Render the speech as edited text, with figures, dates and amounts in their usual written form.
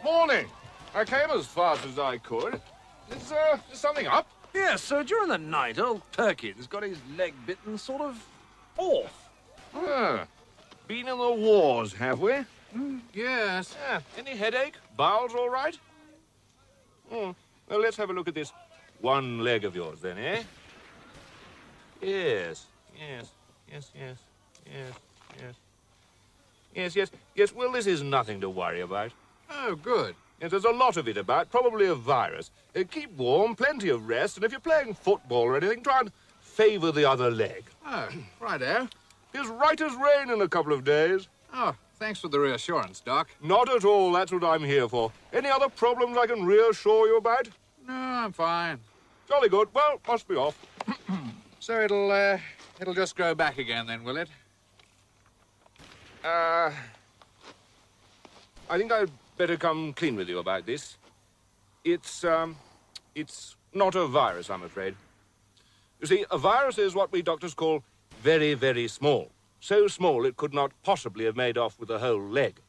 Morning. I came as fast as I could. Is something up? Yes, during the night, old Perkins got his leg bitten sort of off. Been in the wars, have we? Yes. Any headache? Bowels all right? Well, let's have a look at this one leg of yours then, eh? Yes. Yes, well, this is nothing to worry about. Oh, good. Yes, there's a lot of it about, probably a virus. Keep warm, plenty of rest, and if you're playing football or anything, try and favour the other leg. Oh, righto. It's right as rain in a couple of days. Oh, thanks for the reassurance, Doc. Not at all, that's what I'm here for. Any other problems I can reassure you about? No, I'm fine. Jolly good. Well, must be off. So it'll just grow back again then, will it? I think I'd better come clean with you about this. It's not a virus, I'm afraid. You see, a virus is what we doctors call very, very small. So small it could not possibly have made off with the whole leg.